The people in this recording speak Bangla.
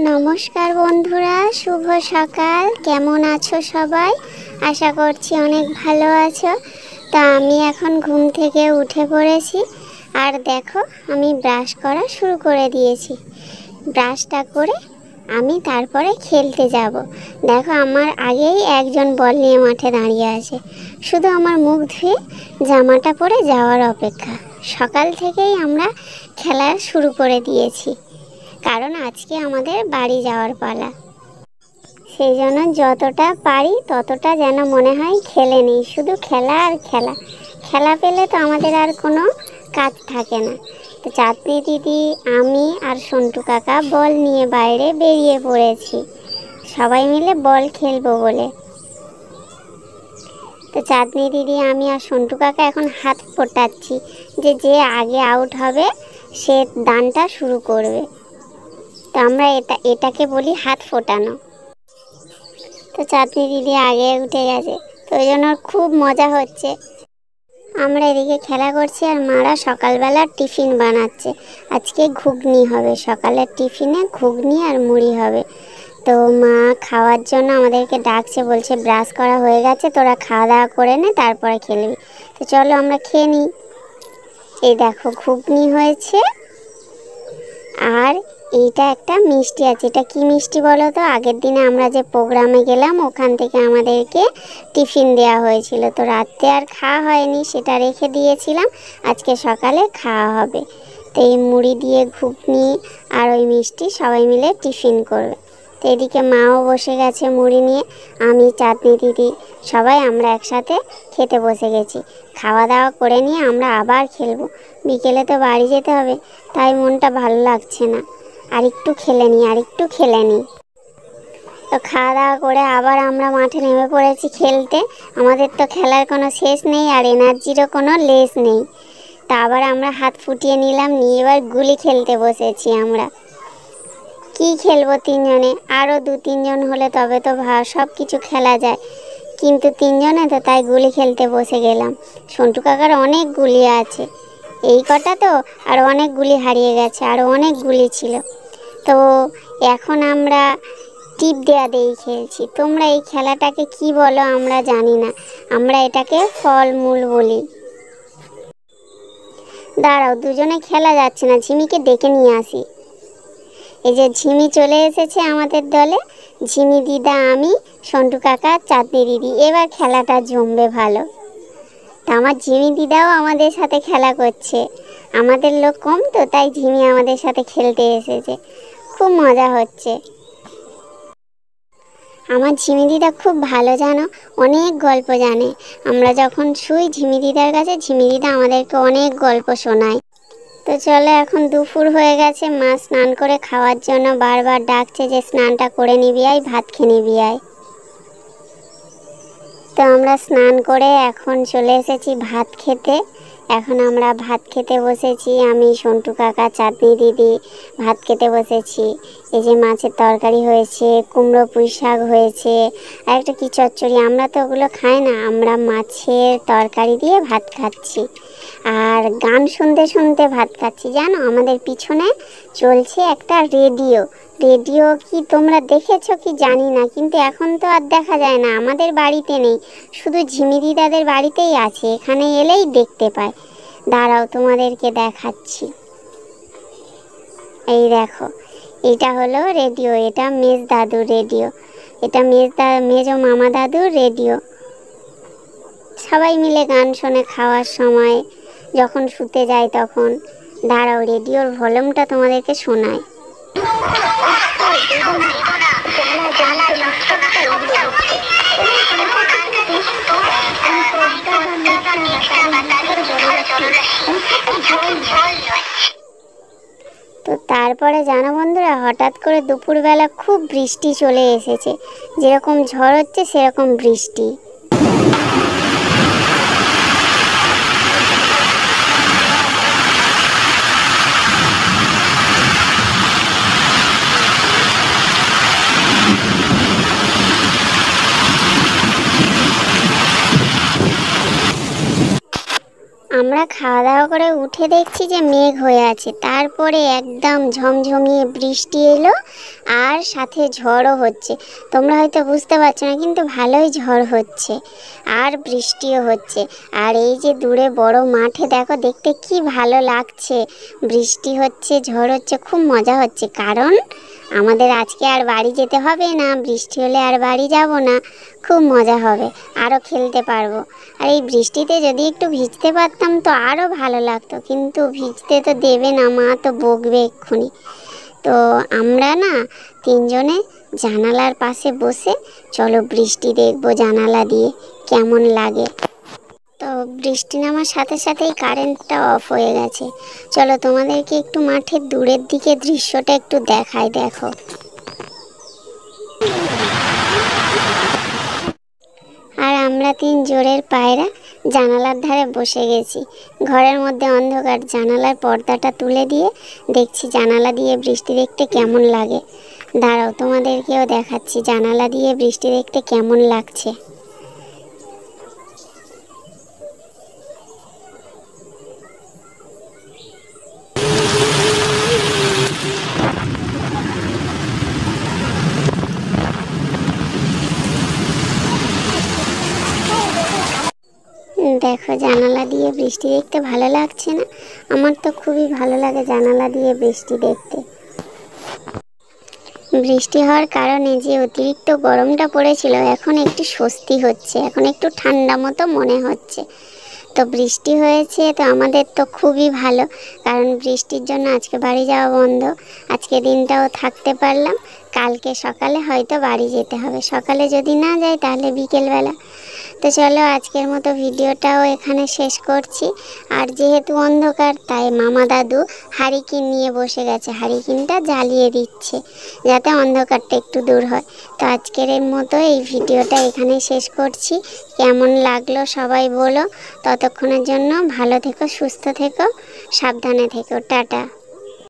নমস্কার বন্ধুরা, শুভ সকাল। কেমন আছো সবাই? আশা করছি অনেক ভালো আছো। তা আমি এখন ঘুম থেকে উঠে পড়েছি, আর দেখো আমি ব্রাশ করা শুরু করে দিয়েছি। ব্রাশটা করে আমি তারপরে খেলতে যাব। দেখো আমার আগেই একজন বল নিয়ে মাঠে দাঁড়িয়ে আছে, শুধু আমার মুখ ধুয়ে জামাটা পরে যাওয়ার অপেক্ষা। সকাল থেকেই আমরা খেলা শুরু করে দিয়েছি, কারণ আজকে আমাদের বাড়ি যাওয়ার পালা। সেই জন্য যতটা পারি ততটা যেন মনে হয় খেলে নিই, শুধু খেলা আর খেলা। খেলা পেলে তো আমাদের আর কোনো কাজ থাকে না। তো চাঁদনি দিদি, আমি আর সন্টু কাকা বল নিয়ে বাইরে বেরিয়ে পড়েছি, সবাই মিলে বল খেলবো বলে। তো চাঁদনি দিদি, আমি আর সন্টু কাকা এখন হাত ফোটাচ্ছি যে যে আগে আউট হবে সে দানটা শুরু করবে। তো আমরা এটাকে বলি হাত ফোটানো। তো চাঁদনি দিদি আগে উঠে গেছে, তো ওই জন্য খুব মজা হচ্ছে। আমরা এদিকে খেলা করছি আর মারা সকালবেলা টিফিন বানাচ্ছে। আজকে ঘুগনি হবে, সকালের টিফিনে ঘুগনি আর মুড়ি হবে। তো মা খাওয়ার জন্য আমাদেরকে ডাকছে, বলছে ব্রাশ করা হয়ে গেছে, তোরা খাওয়া দাওয়া করে নে, তারপরে খেলবি। তো চলো আমরা খেয়ে নিই। এই দেখো ঘুগনি হয়েছে, আর এইটা একটা মিষ্টি আছে। এটা কি মিষ্টি বলো তো? আগের দিনে আমরা যে প্রোগ্রামে গেলাম ওখান থেকে আমাদেরকে টিফিন দেওয়া হয়েছিল, তো রাতে আর খাওয়া হয়নি, সেটা রেখে দিয়েছিলাম, আজকে সকালে খাওয়া হবে। তো এই মুড়ি দিয়ে ঘুগনি আর ওই মিষ্টি সবাই মিলে টিফিন করবে। তো এদিকে মাও বসে গেছে মুড়ি নিয়ে, আমি, চাঁদনি দিদি সবাই আমরা একসাথে খেতে বসে গেছি। খাওয়া দাওয়া করে নিয়ে আমরা আবার খেলবো, বিকেলে তো বাড়ি যেতে হবে, তাই মনটা ভালো লাগছে না। আর একটু খেলে নিই। তো খাওয়া দাওয়া করে আবার আমরা মাঠে নেমে পড়েছি খেলতে। আমাদের তো খেলার কোনো শেষ নেই আর এনার্জিরও কোনো লেস নেই। তা আবার আমরা হাত ফুটিয়ে নিলাম, নিয়ে এবার গুলি খেলতে বসেছি আমরা। কি খেলবো তিনজনে, আরও 2-3 জন হলে তবে তো সব কিছু খেলা যায়, কিন্তু তিনজনে তো, তাই গুলি খেলতে বসে গেলাম। সন্টু কাকার অনেক গুলি আছে, এই কটা তো, আর অনেক গুলি হারিয়ে গেছে, আর অনেক গুলি ছিল। তো এখন আমরা টিপ দেয়া দেই খেলছি। তোমরা এই খেলাটাকে কি বলো আমরা জানি না, আমরা এটাকে ফলমূল বলি। দাঁড়াও, দুজনে খেলা যাচ্ছে না, ঝিমিকে ডেকে নিয়ে আসি। এই যে ঝিমি চলে এসেছে আমাদের দলে। ঝিমি দিদা, আমি, সন্টু কাকা, চাঁদনি দিদি, এবার খেলাটা জমবে ভালো। তা আমার ঝিমি দিদাও আমাদের সাথে খেলা করছে। আমাদের লোক কম তো, তাই ঝিমি আমাদের সাথে খেলতে এসেছে, খুব মজা হচ্ছে। আমার ঝিমি দিদা খুব ভালো, জানো, অনেক গল্প জানে। আমরা যখন শুই ঝিমি দিদার কাছে, ঝিমি দিদা আমাদেরকে অনেক গল্প শোনায়। তো চলো, এখন দুপুর হয়ে গেছে, মা স্নান করে খাওয়ার জন্য বারবার ডাকছে যে স্নানটা করে নিবি আয়, ভাত খেয়ে নিবি আয়। তো আমরা স্নান করে এখন চলে এসেছি ভাত খেতে। এখন আমরা ভাত খেতে বসেছি, আমি, সন্টু কাকা, চাঁদনি দিদি ভাত খেতে বসেছি। এই যে মাছের তরকারি হয়েছে, কুমড়ো পুঁই শাক হয়েছে, আর একটা কি চচ্চড়ি, আমরা তো ওগুলো খাই না, আমরা মাছের তরকারি দিয়ে ভাত খাচ্ছি আর গান শুনতে শুনতে ভাত খাচ্ছি। জানো, আমাদের পিছনে চলছে একটা রেডিও। রেডিও কি তোমরা দেখেছো কি জানি না, কিন্তু এখন তো আর দেখা যায় না, আমাদের বাড়িতে নেই, শুধু ঝিমি দিদাদের বাড়িতেই আছে, এখানে এলেই দেখতে পায়। দাঁড়াও তোমাদেরকে দেখাচ্ছি। এই দেখো, এটা হলো রেডিও, এটা মেজ দাদুর রেডিও, এটা মেজো মামা দাদুর রেডিও। সবাই মিলে গান শোনে খাওয়ার সময়, যখন শুতে যায় তখন। দাঁড়াও, রেডিওর ভলিউমটা তোমাদেরকে শোনায়। তো তারপরে জানো বন্ধুরা, হঠাৎ করে দুপুরবেলা খুব বৃষ্টি চলে এসেছে, যেরকম ঝড় হচ্ছে সেরকম বৃষ্টি। আমরা খাওয়া দাওয়া করে উঠে দেখছি যে মেঘ হয়ে আছে, তারপরে একদম ঝমঝমিয়ে বৃষ্টি এলো আর সাথে ঝড়ও হচ্ছে। তোমরা হয়তো বুঝতে পারছো না, কিন্তু ভালোই ঝড় হচ্ছে আর বৃষ্টিও হচ্ছে। আর এই যে দূরে বড় মাঠে দেখো, দেখতে কি ভালো লাগছে, বৃষ্টি হচ্ছে, ঝড় হচ্ছে, খুব মজা হচ্ছে। কারণ আমাদের আজকে আর বাড়ি যেতে হবে না, বৃষ্টি হলে আর বাড়ি যাব না, খুব মজা হবে, আরও খেলতে পারবো। আর এই বৃষ্টিতে যদি একটু ভিজতে পারতাম তো আরও ভালো লাগতো, কিন্তু ভিজতে তো দেবে না, মা তো বকবে এক্ষুনি। তো আমরা না তিনজনে জানালার পাশে বসে চলো বৃষ্টি দেখবো জানালা দিয়ে কেমন লাগে। তো বৃষ্টি নামার সাথে সাথেই কারেন্টটা অফ হয়ে গেছে। চলো তোমাদেরকে একটু মাঠের দূরের দিকে দৃশ্যটা একটু দেখাই, দেখো। আর আমরা তিন জোড়ের পায়রা জানালার ধারে বসে গেছি। ঘরের মধ্যে অন্ধকার, জানালার পর্দাটা তুলে দিয়ে দেখছি জানালা দিয়ে বৃষ্টি দেখতে কেমন লাগে। দাঁড়াও তোমাদেরকেও দেখাচ্ছি জানালা দিয়ে বৃষ্টি দেখতে কেমন লাগছে। দেখো জানালা দিয়ে বৃষ্টি দেখতে ভালো লাগছে না? আমার তো খুবই ভালো লাগে জানালা দিয়ে বৃষ্টি দেখতে। বৃষ্টি হওয়ার কারণে যে অতিরিক্ত গরমটা পড়েছিল, এখন একটু স্বস্তি হচ্ছে, এখন একটু ঠান্ডা মতো মনে হচ্ছে। তো বৃষ্টি হয়েছে তো আমাদের তো খুবই ভালো, কারণ বৃষ্টির জন্য আজকে বাড়ি যাওয়া বন্ধ। আজকে দিনটাও থাকতে পারলাম, কালকে সকালে হয়তো বাড়ি যেতে হবে, সকালে যদি না যাই তাহলে বিকেলবেলা। তো চলো আজকের মতো ভিডিওটাও এখানে শেষ করছি। আর যেহেতু অন্ধকার তাই মামা দাদু হারিকেন নিয়ে বসে গেছে, হারিকেনটা জ্বালিয়ে দিচ্ছে যাতে অন্ধকারটা একটু দূর হয়। তো আজকের মতো এই ভিডিওটা এখানে শেষ করছি। কেমন লাগলো সবাই বলো। ততক্ষণের জন্য ভালো থেকো, সুস্থ থেকো, সাবধানে থেকো, টাটা।